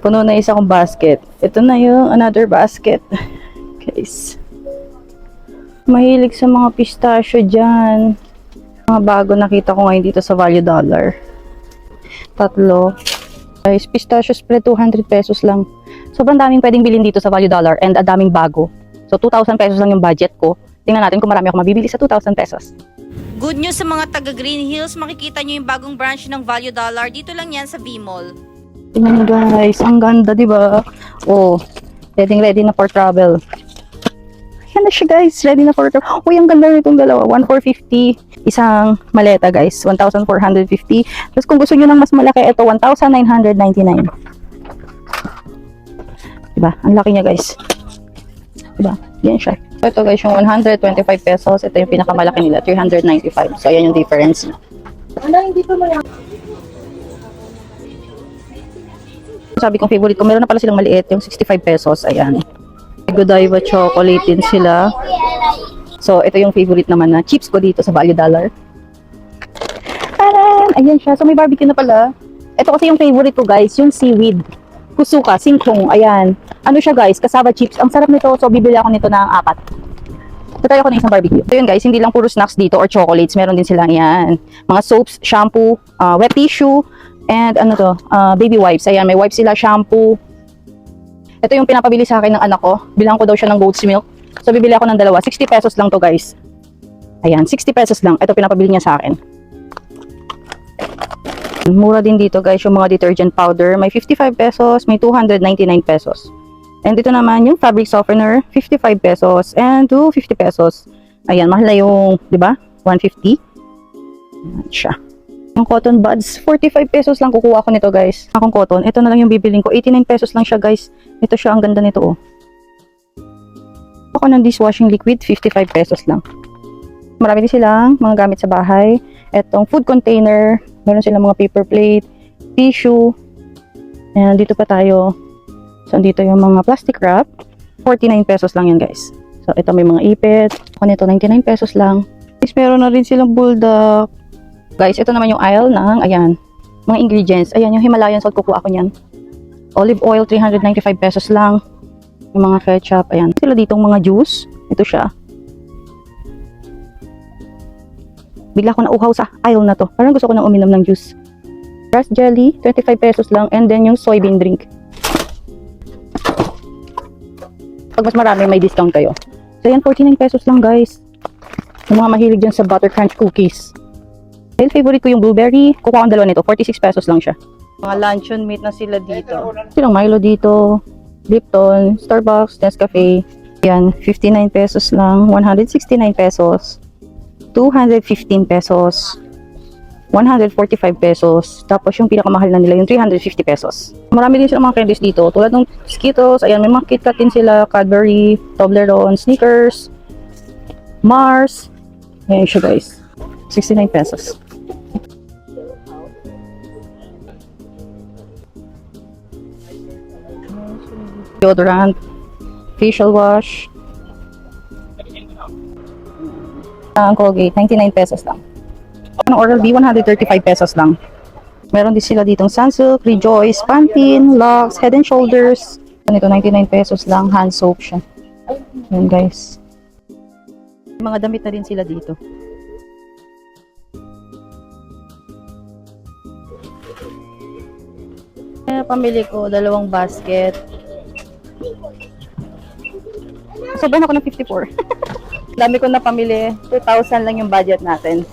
Puno na isa kong basket. Ito na yung another basket. Guys. Mahilig sa mga pistachio dyan. Mga bago nakita ko ngayon dito sa Value Dollar. 3. Guys, pistachio spread 200 pesos lang. Sobrang daming pwedeng bilhin dito sa Value Dollar and ang daming bago. So 2,000 pesos lang yung budget ko. Tingnan natin kung marami ako mabibili sa 2,000 pesos. Good news sa mga taga Green Hills, makikita nyo yung bagong branch ng Value Dollar. Dito lang yan sa V-Mall. Tingnan guys, ang ganda, di ba? Oh, ready na for travel. Yan na siya guys, ready na for travel. Uy, ang ganda nitong dalawa, 1,450. Isang maleta guys, 1,450. Tapos kung gusto nyo ng mas malaki, ito 1,999. Diba? Ang laki niya guys. Diba? Yan siya. Ito guys, yung 125 pesos. Ito yung pinakamalaki nila, 395. So, ayan yung difference. Hindi pa malaki. Sabi kong favorite ko, meron na pala silang maliit, yung 65 pesos. Ayan. Godiva chocolate din sila. So, ito yung favorite naman na chips ko dito sa Value Dollar. Taran! Ayan siya. So, may barbecue na pala. Ito kasi yung favorite ko guys, yung seaweed. Kusuka, singkong. Ayan. Ano siya guys, kasaba chips. Ang sarap nito. So, bibili ako nito ng 4. Tatry ako ng isang barbecue. Ito yun guys, hindi lang puro snacks dito or chocolates. Meron din silang yan. Mga soaps, shampoo, wet tissue, and ano to, baby wipes. Ayan, may wipes sila, shampoo. Ito yung pinapabili sa akin ng anak ko. Bilang ko daw siya ng goat's milk. So, bibili ako ng dalawa. 60 pesos lang to guys. Ayan, 60 pesos lang. Ito pinapabili niya sa akin. Mura din dito guys yung mga detergent powder. May 55 pesos, may 299 pesos. And dito naman yung fabric softener, 55 pesos and 250 pesos. Ayan, mahal na yung, di ba? 150. Ayan siya. Yung cotton buds, 45 pesos lang kukuha ko nito guys. Akong cotton, ito na lang yung bibiling ko. 89 pesos lang siya guys. Ito siya, ang ganda nito oh. Ako ng dishwashing liquid, 55 pesos lang. Marami din silang mga gamit sa bahay. Etong food container, meron silang mga paper plate, tissue. Ayan, dito pa tayo. So, dito yung mga plastic wrap. 49 pesos lang yan guys. So, ito may mga ipit. Ako nito, 99 pesos lang. Guys, meron na rin silang bulldog. Guys, ito naman yung aisle ng, ayan, mga ingredients. Ayan, yung Himalayan salt, kukuha ko niyan. Olive oil, 395 pesos lang. Yung mga ketchup, ayan. Sila ditong mga juice. Ito siya. Bigla ko na uhaw sa aisle na to. Parang gusto ko nang uminom ng juice. Grass jelly, 25 pesos lang. And then yung soybean drink. Pag mas marami, may discount kayo. So, ayan, 49 pesos lang, guys. Yung mga mahilig dyan sa butter crunch cookies. Dahil favorite ko yung blueberry, kukuha akong dalawa nito. 46 pesos lang siya. Mga luncheon meat na sila dito. Silang Milo dito, Lipton, Starbucks, Nescafe. Yan, 59 pesos lang, 169 pesos, 215 pesos, 145 pesos. Tapos yung pinakamahal na nila, yung 350 pesos. Marami din silang mga candies dito. Tulad ng Skittles, ayan, may mga KitKat din sila, Cadbury, Toblerone, Snickers, Mars. Ayan siya guys. 69 pesos. Deodorant, facial wash, ang Colgate, 99 pesos lang. Ang Oral-B, 135 pesos lang. Meron din sila ditong Sunsilk, Rejoice, Pantene, Lux, Head and Shoulders. Ito, 99 pesos lang, hand soap siya. Yan guys. Mga damit na din sila dito. Pamili ko, 2 basket. Sobrang ako ng 54. Dami ko na pamili. 2,000 lang yung budget natin.